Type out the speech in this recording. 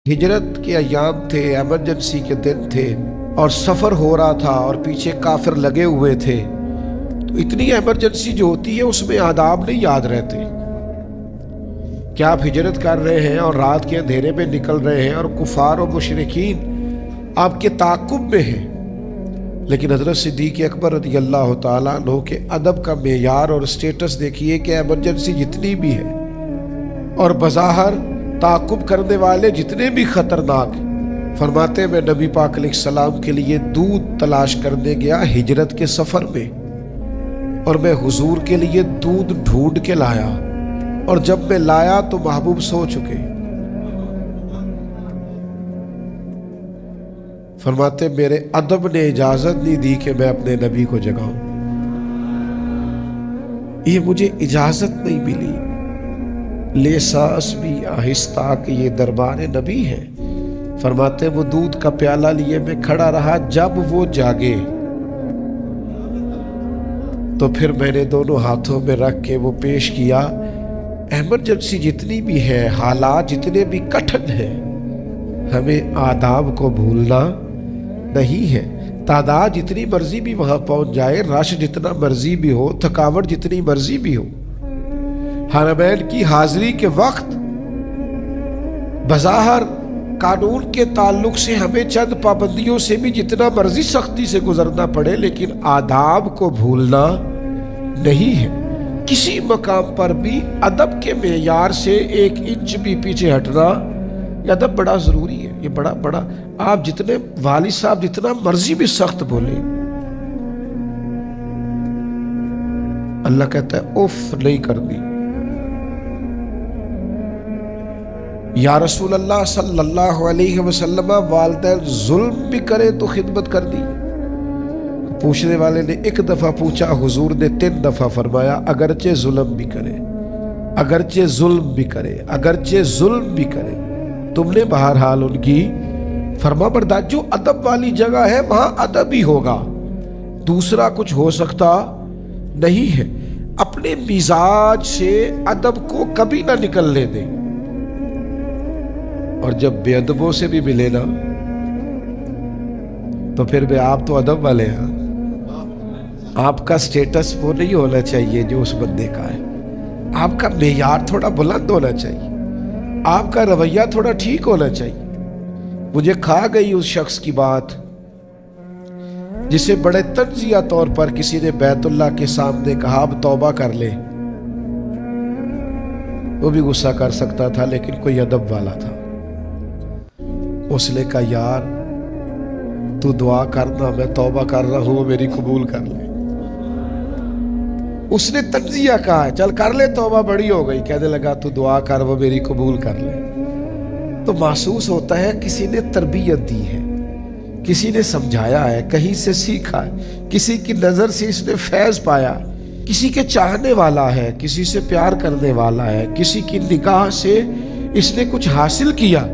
ہجرت کے ایام تھے، ایمرجنسی کے دن تھے اور سفر ہو رہا تھا اور پیچھے کافر لگے ہوئے تھے، تو اتنی ایمرجنسی جو ہوتی ہے اس میں آداب نہیں یاد رہتے کہ آپ ہجرت کر رہے ہیں اور رات کے اندھیرے میں نکل رہے ہیں اور کفار و مشرکین آپ کے تعاقب میں ہیں۔ لیکن حضرت صدیق اکبر رضی اللہ تعالیٰ عنہ کے ادب کا معیار اور سٹیٹس دیکھیے کہ ایمرجنسی جتنی بھی ہے اور بظاہر تعاقب کرنے والے جتنے بھی خطرناک، فرماتے میں نبی پاک علیہ السلام کے لیے دودھ تلاش کرنے گیا ہجرت کے سفر میں، اور میں حضور کے لیے دودھ ڈھونڈ کے لایا، اور جب میں لایا تو محبوب سو چکے۔ فرماتے میرے ادب نے اجازت نہیں دی کہ میں اپنے نبی کو جگاؤں، یہ مجھے اجازت نہیں ملی۔ لے سانس بھی آہستہ کہ یہ دربار نبی ہے۔ فرماتے وہ دودھ کا پیالہ لیے میں کھڑا رہا، جب وہ جاگے تو پھر میں نے دونوں ہاتھوں میں رکھ کے وہ پیش کیا۔ ایمرجنسی جتنی بھی ہے، حالات جتنے بھی کٹھن ہیں، ہمیں آداب کو بھولنا نہیں ہے۔ تعداد جتنی مرضی بھی وہاں پہنچ جائے، رش جتنا مرضی بھی ہو، تھکاوٹ جتنی مرضی بھی ہو، حرمین کی حاضری کے وقت بظاہر قانون کے تعلق سے ہمیں چند پابندیوں سے بھی جتنا مرضی سختی سے گزرنا پڑے، لیکن آداب کو بھولنا نہیں ہے۔ کسی مقام پر بھی ادب کے معیار سے 1 انچ بھی پیچھے ہٹنا، یہ ادب بڑا ضروری ہے۔ یہ بڑا آپ جتنے والد صاحب جتنا مرضی بھی سخت بولے، اللہ کہتا ہے اف نہیں کرنی۔ یا رسول اللہ صلی اللہ علیہ وسلم، والدین ظلم بھی کرے تو خدمت کرنی۔ پوچھنے والے نے 1 دفعہ پوچھا، حضور نے 3 دفعہ فرمایا اگرچہ ظلم بھی کرے، اگرچہ ظلم بھی کرے، اگرچہ ظلم بھی کرے، تم نے بہرحال ان کی فرما بردار۔ جو ادب والی جگہ ہے وہاں ادب ہی ہوگا، دوسرا کچھ ہو سکتا نہیں ہے۔ اپنے مزاج سے ادب کو کبھی نہ نکلنے دیں، اور جب بے ادبوں سے بھی ملے نا تو پھر بھی آپ تو ادب والے ہیں، آپ کا سٹیٹس وہ نہیں ہونا چاہیے جو اس بندے کا ہے، آپ کا معیار تھوڑا بلند ہونا چاہیے، آپ کا رویہ تھوڑا ٹھیک ہونا چاہیے۔ مجھے کھا گئی اس شخص کی بات جسے بڑے تنزیہ طور پر کسی نے بیت اللہ کے سامنے کہا اب توبہ کر لے۔ وہ بھی غصہ کر سکتا تھا لیکن کوئی ادب والا تھا، اس نے کہا یار تو دعا کرنا، میں توبہ کر رہا ہوں، میری قبول کر لے۔ اس نے تنزیہ کہا چل کر لے توبہ، بڑی ہو گئی، کہنے لگا تو دعا کر وہ میری قبول کر لے۔ تو محسوس ہوتا ہے کسی نے تربیت دی ہے، کسی نے سمجھایا ہے، کہیں سے سیکھا ہے، کسی کی نظر سے اس نے فیض پایا، کسی کے چاہنے والا ہے، کسی سے پیار کرنے والا ہے، کسی کی نگاہ سے اس نے کچھ حاصل کیا۔